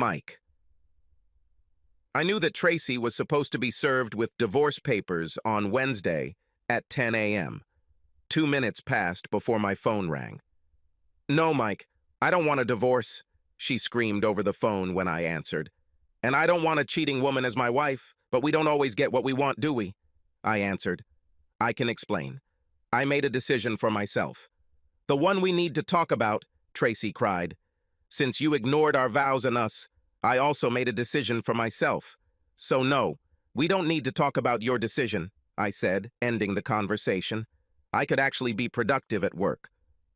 Mike. I knew that Tracy was supposed to be served with divorce papers on Wednesday at 10 a.m. 2 minutes passed before my phone rang. "No, Mike, I don't want a divorce," she screamed over the phone when I answered. "And I don't want a cheating woman as my wife, but we don't always get what we want, do we?" I answered. "I can explain. I made a decision for myself." "The one we need to talk about," Tracy cried. "Since you ignored our vows and us, I also made a decision for myself. So no, we don't need to talk about your decision," I said, ending the conversation. I could actually be productive at work.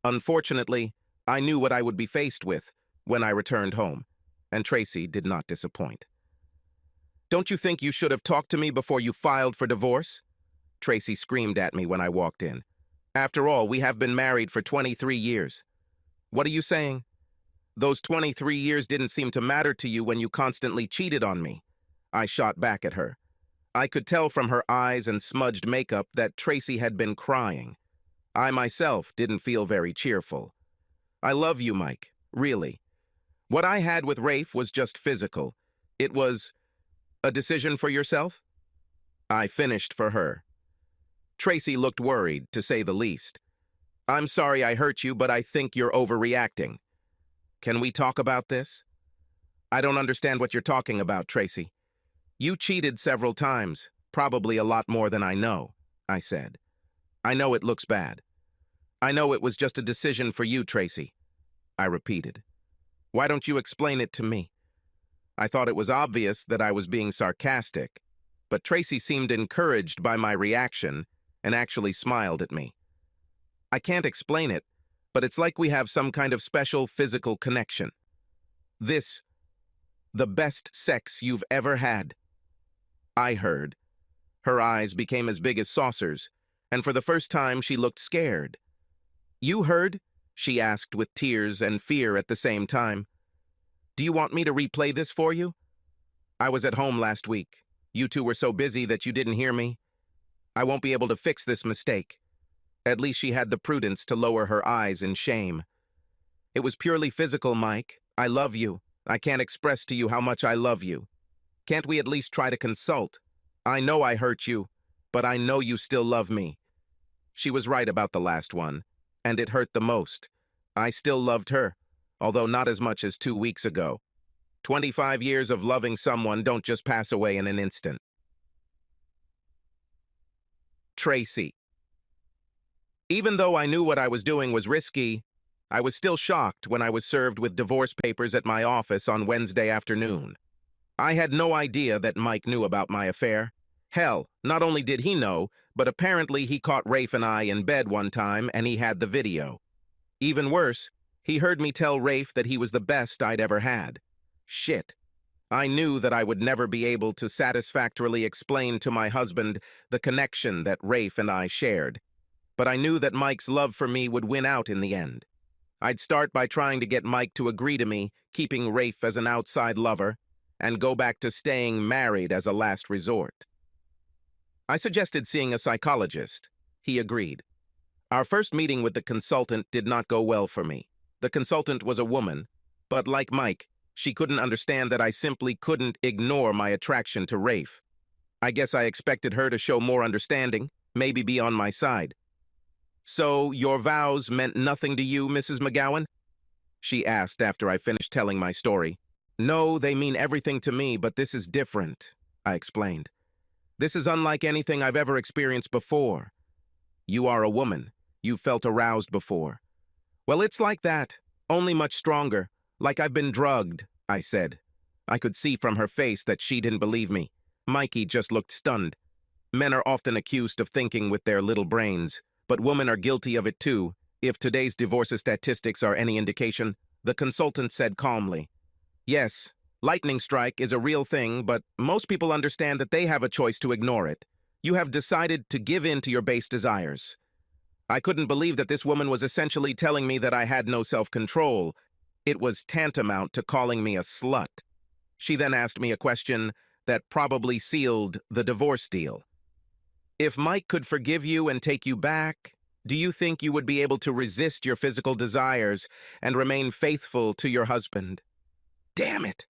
Unfortunately, I knew what I would be faced with when I returned home, and Tracy did not disappoint. "Don't you think you should have talked to me before you filed for divorce?" Tracy screamed at me when I walked in. "After all, we have been married for 23 years. "What are you saying?" "Those 23 years didn't seem to matter to you when you constantly cheated on me," I shot back at her. I could tell from her eyes and smudged makeup that Tracy had been crying. I myself didn't feel very cheerful. "I love you, Mike, really. What I had with Rafe was just physical. It was a decision for yourself?" I finished for her. Tracy looked worried, to say the least. "I'm sorry I hurt you, but I think you're overreacting. Can we talk about this?" "I don't understand what you're talking about, Tracy." "You cheated several times, probably a lot more than I know," I said. "I know it looks bad. I know it was just a decision for you, Tracy," I repeated. "Why don't you explain it to me?" I thought it was obvious that I was being sarcastic, but Tracy seemed encouraged by my reaction and actually smiled at me. "I can't explain it, but it's like we have some kind of special physical connection. The best sex you've ever had." I heard. Her eyes became as big as saucers, and for the first time she looked scared. "You heard?" she asked with tears and fear at the same time. "Do you want me to replay this for you?" "I was at home last week. You two were so busy that you didn't hear me. I won't be able to fix this mistake." At least she had the prudence to lower her eyes in shame. "It was purely physical, Mike. I love you. I can't express to you how much I love you. Can't we at least try to consult? I know I hurt you, but I know you still love me." She was right about the last one, and it hurt the most. I still loved her, although not as much as 2 weeks ago. 25 years of loving someone don't just pass away in an instant. Tracy. Even though I knew what I was doing was risky, I was still shocked when I was served with divorce papers at my office on Wednesday afternoon. I had no idea that Mike knew about my affair. Hell, not only did he know, but apparently he caught Rafe and I in bed one time and he had the video. Even worse, he heard me tell Rafe that he was the best I'd ever had. Shit. I knew that I would never be able to satisfactorily explain to my husband the connection that Rafe and I shared. But I knew that Mike's love for me would win out in the end. I'd start by trying to get Mike to agree to me, keeping Rafe as an outside lover, and go back to staying married as a last resort. I suggested seeing a psychologist. He agreed. Our first meeting with the consultant did not go well for me. The consultant was a woman, but like Mike, she couldn't understand that I simply couldn't ignore my attraction to Rafe. I guess I expected her to show more understanding, maybe be on my side. "So, your vows meant nothing to you, Mrs. McGowan?" she asked after I finished telling my story. "No, they mean everything to me, but this is different," I explained. "This is unlike anything I've ever experienced before. You are a woman. You've felt aroused before." "Well, it's like that, only much stronger, like I've been drugged," I said. I could see from her face that she didn't believe me. Mikey just looked stunned. Men are often accused of thinking with their little brains, but women are guilty of it too, if today's divorce statistics are any indication, the consultant said calmly. "Yes, lightning strike is a real thing, but most people understand that they have a choice to ignore it. You have decided to give in to your base desires." I couldn't believe that this woman was essentially telling me that I had no self-control. It was tantamount to calling me a slut. She then asked me a question that probably sealed the divorce deal. "If Mike could forgive you and take you back, do you think you would be able to resist your physical desires and remain faithful to your husband?" Damn it!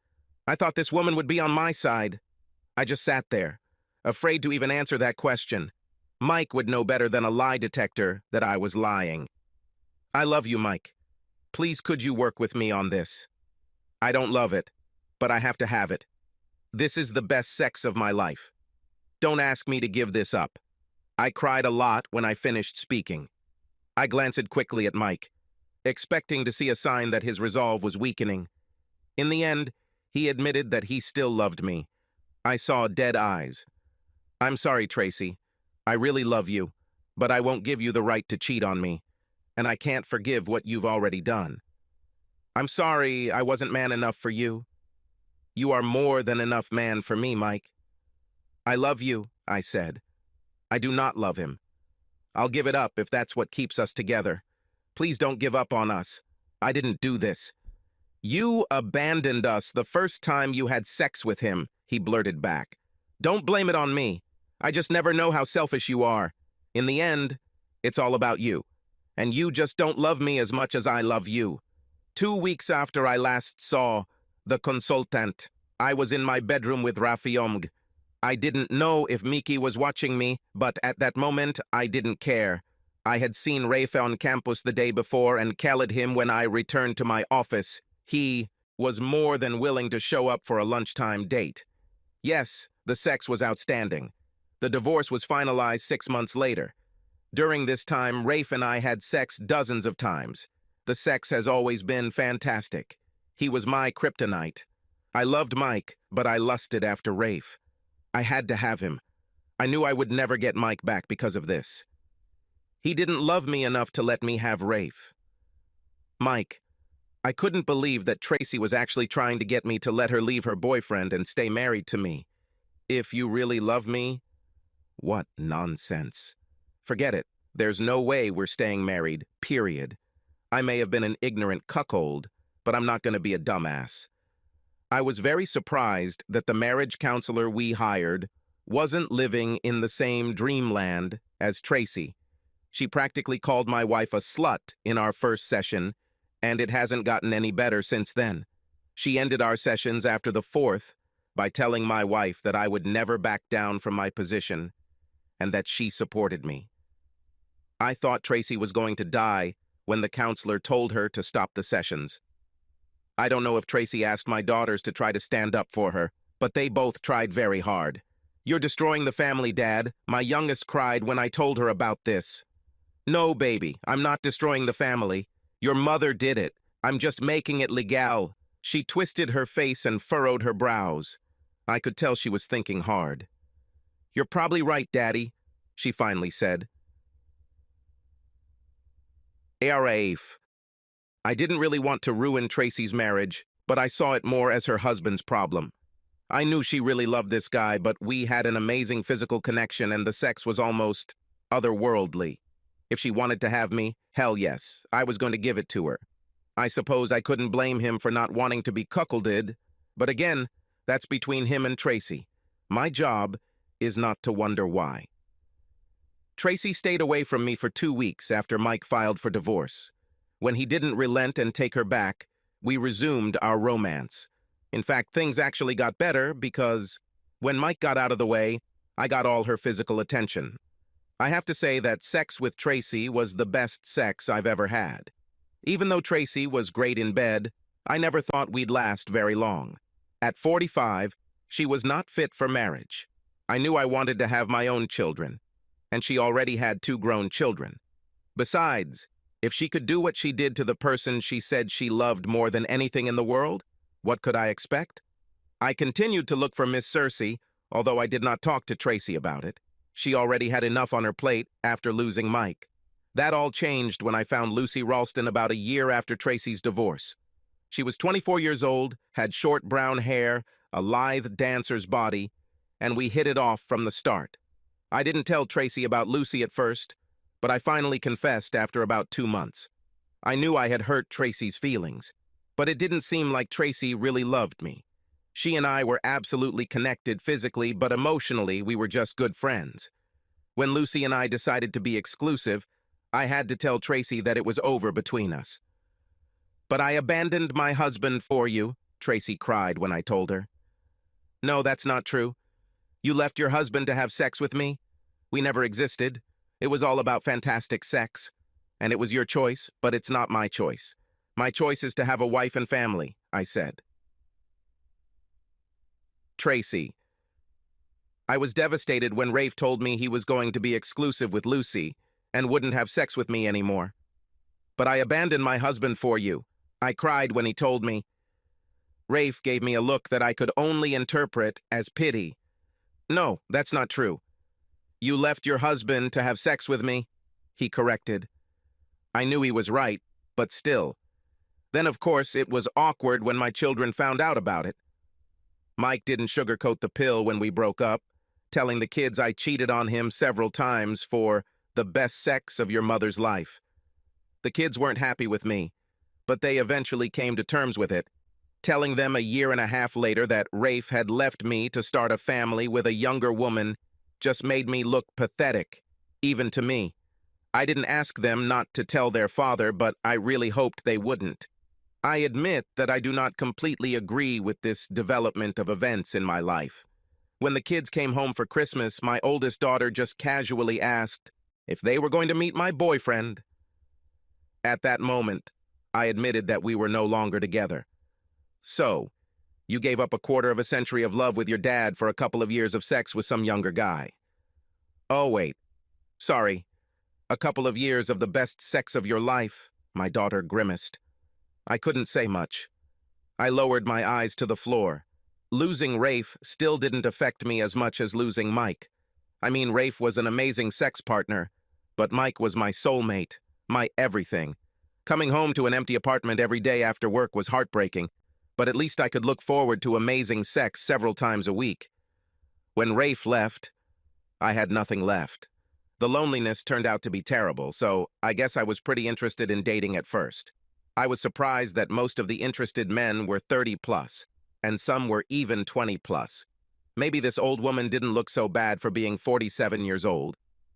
I thought this woman would be on my side. I just sat there, afraid to even answer that question. Mike would know better than a lie detector that I was lying. I love you, Mike. Please could you work with me on this? I don't love it, but I have to have it. This is the best sex of my life. Don't ask me to give this up. I cried a lot when I finished speaking. I glanced quickly at Mike, expecting to see a sign that his resolve was weakening. In the end, he admitted that he still loved me. I saw dead eyes. I'm sorry, Tracy. I really love you, but I won't give you the right to cheat on me, and I can't forgive what you've already done. I'm sorry I wasn't man enough for you. You are more than enough man for me, Mike. I love you, I said. I do not love him. I'll give it up if that's what keeps us together. Please don't give up on us. I didn't do this. You abandoned us the first time you had sex with him, he blurted back. Don't blame it on me. I just never know how selfish you are. In the end, it's all about you. And you just don't love me as much as I love you. 2 weeks after I last saw the consultant, I was in my bedroom with Rafiomg. I didn't know if Miki was watching me, but at that moment, I didn't care. I had seen Rafe on campus the day before and called him when I returned to my office. He was more than willing to show up for a lunchtime date. Yes, the sex was outstanding. The divorce was finalized 6 months later. During this time, Rafe and I had sex dozens of times. The sex has always been fantastic. He was my kryptonite. I loved Mike, but I lusted after Rafe. I had to have him. I knew I would never get Mike back because of this. He didn't love me enough to let me have Rafe. Mike, I couldn't believe that Tracy was actually trying to get me to let her leave her boyfriend and stay married to me. If you really love me? What nonsense. Forget it. There's no way we're staying married, period. I may have been an ignorant cuckold, but I'm not going to be a dumbass. I was very surprised that the marriage counselor we hired wasn't living in the same dreamland as Tracy. She practically called my wife a slut in our first session, and it hasn't gotten any better since then. She ended our sessions after the fourth by telling my wife that I would never back down from my position and that she supported me. I thought Tracy was going to die when the counselor told her to stop the sessions. I don't know if Tracy asked my daughters to try to stand up for her, but they both tried very hard. You're destroying the family, Dad. My youngest cried when I told her about this. No, baby, I'm not destroying the family. Your mother did it. I'm just making it legal. She twisted her face and furrowed her brows. I could tell she was thinking hard. You're probably right, Daddy, she finally said. Rafe. I didn't really want to ruin Tracy's marriage, but I saw it more as her husband's problem. I knew she really loved this guy, but we had an amazing physical connection and the sex was almost otherworldly. If she wanted to have me, hell yes, I was going to give it to her. I suppose I couldn't blame him for not wanting to be cuckolded, but again, that's between him and Tracy. My job is not to wonder why. Tracy stayed away from me for 2 weeks after Mike filed for divorce. When he didn't relent and take her back, we resumed our romance. In fact, things actually got better because when Mike got out of the way, I got all her physical attention. I have to say that sex with Tracy was the best sex I've ever had. Even though Tracy was great in bed, I never thought we'd last very long. At 45, she was not fit for marriage. I knew I wanted to have my own children, and she already had 2 grown children. Besides, if she could do what she did to the person she said she loved more than anything in the world, what could I expect? I continued to look for Miss Cersei, although I did not talk to Tracy about it. She already had enough on her plate after losing Mike. That all changed when I found Lucy Ralston about a year after Tracy's divorce. She was 24 years old, had short brown hair, a lithe dancer's body, and we hit it off from the start. I didn't tell Tracy about Lucy at first, but I finally confessed after about 2 months. I knew I had hurt Tracy's feelings, but it didn't seem like Tracy really loved me. She and I were absolutely connected physically, but emotionally we were just good friends. When Lucy and I decided to be exclusive, I had to tell Tracy that it was over between us. But I abandoned my husband for you, Tracy cried when I told her. No, that's not true. You left your husband to have sex with me? We never existed. It was all about fantastic sex. And it was your choice, but it's not my choice. My choice is to have a wife and family, I said. Tracy. I was devastated when Rafe told me he was going to be exclusive with Lucy and wouldn't have sex with me anymore. But I abandoned my husband for you. I cried when he told me. Rafe gave me a look that I could only interpret as pity. No, that's not true. You left your husband to have sex with me, he corrected. I knew he was right, but still. Then, of course, it was awkward when my children found out about it. Mike didn't sugarcoat the pill when we broke up, telling the kids I cheated on him several times for the best sex of your mother's life. The kids weren't happy with me, but they eventually came to terms with it, telling them a year and a half later that Rafe had left me to start a family with a younger woman just made me look pathetic, even to me. I didn't ask them not to tell their father, but I really hoped they wouldn't. I admit that I do not completely agree with this development of events in my life. When the kids came home for Christmas, my oldest daughter just casually asked if they were going to meet my boyfriend. At that moment, I admitted that we were no longer together. So, you gave up a quarter of a century of love with your dad for a couple of years of sex with some younger guy. Oh, wait. Sorry. A couple of years of the best sex of your life, my daughter grimaced. I couldn't say much. I lowered my eyes to the floor. Losing Rafe still didn't affect me as much as losing Mike. I mean, Rafe was an amazing sex partner, but Mike was my soulmate, my everything. Coming home to an empty apartment every day after work was heartbreaking, but at least I could look forward to amazing sex several times a week. When Rafe left, I had nothing left. The loneliness turned out to be terrible, so I guess I was pretty interested in dating at first. I was surprised that most of the interested men were 30 plus, and some were even 20 plus. Maybe this old woman didn't look so bad for being 47 years old.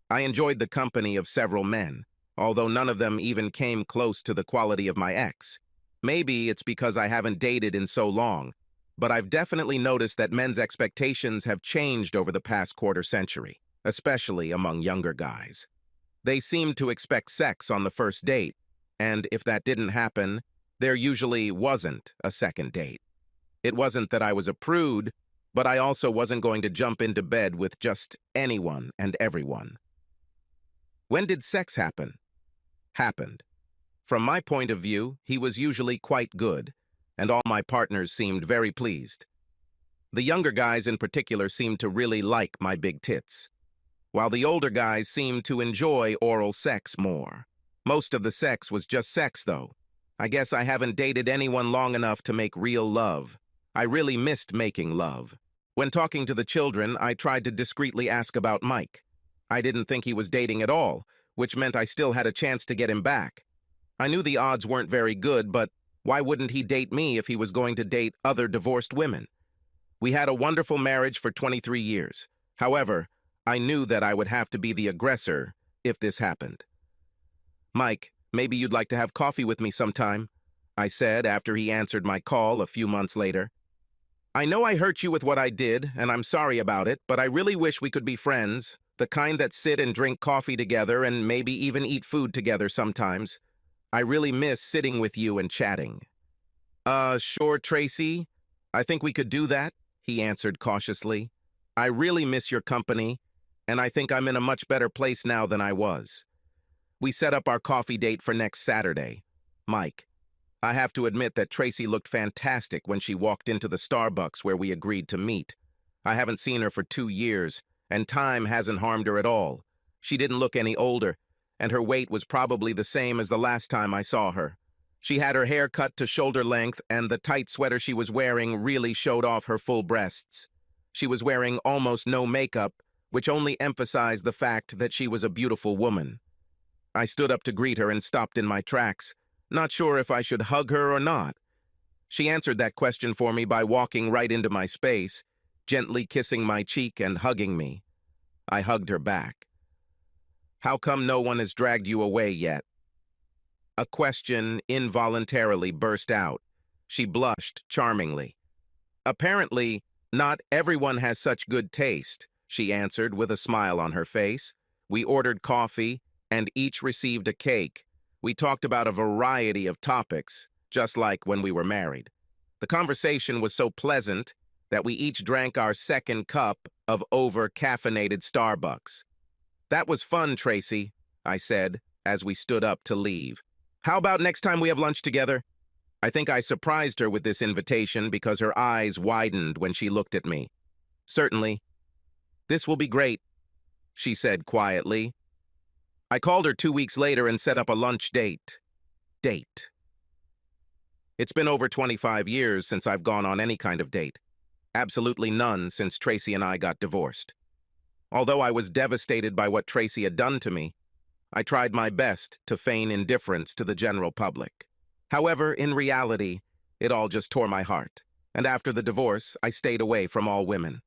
I enjoyed the company of several men, although none of them even came close to the quality of my ex. Maybe it's because I haven't dated in so long, but I've definitely noticed that men's expectations have changed over the past quarter century, especially among younger guys. They seem to expect sex on the first date, and if that didn't happen, there usually wasn't a second date. It wasn't that I was a prude, but I also wasn't going to jump into bed with just anyone and everyone. When did sex happen? Happened. From my point of view, he was usually quite good, and all my partners seemed very pleased. The younger guys in particular seemed to really like my big tits, while the older guys seemed to enjoy oral sex more. Most of the sex was just sex, though. I guess I haven't dated anyone long enough to make real love. I really missed making love. When talking to the children, I tried to discreetly ask about Mike. I didn't think he was dating at all, which meant I still had a chance to get him back. I knew the odds weren't very good, but why wouldn't he date me if he was going to date other divorced women? We had a wonderful marriage for 23 years. However, I knew that I would have to be the aggressor if this happened. Mike, maybe you'd like to have coffee with me sometime, I said after he answered my call a few months later. I know I hurt you with what I did, and I'm sorry about it, but I really wish we could be friends, the kind that sit and drink coffee together and maybe even eat food together sometimes. I really miss sitting with you and chatting. Sure, Tracy. I think we could do that, he answered cautiously. I really miss your company, and I think I'm in a much better place now than I was. We set up our coffee date for next Saturday. Mike. I have to admit that Tracy looked fantastic when she walked into the Starbucks where we agreed to meet. I haven't seen her for 2 years, and time hasn't harmed her at all. She didn't look any older, and her weight was probably the same as the last time I saw her. She had her hair cut to shoulder length, and the tight sweater she was wearing really showed off her full breasts. She was wearing almost no makeup, which only emphasized the fact that she was a beautiful woman. I stood up to greet her and stopped in my tracks, not sure if I should hug her or not. She answered that question for me by walking right into my space, gently kissing my cheek and hugging me. I hugged her back. How come no one has dragged you away yet? A question involuntarily burst out, She blushed charmingly. Apparently, not everyone has such good taste, she answered with a smile on her face. We ordered coffee, and each received a cake. We talked about a variety of topics, just like when we were married. The conversation was so pleasant that we each drank our second cup of over-caffeinated Starbucks. That was fun, Tracy, I said, as we stood up to leave. How about next time we have lunch together? I think I surprised her with this invitation because her eyes widened when she looked at me. Certainly. This will be great, she said quietly. I called her 2 weeks later and set up a lunch date. It's been over 25 years since I've gone on any kind of date. Absolutely none since Tracy and I got divorced. Although I was devastated by what Tracy had done to me, I tried my best to feign indifference to the general public. However, in reality, it all just tore my heart, and after the divorce, I stayed away from all women.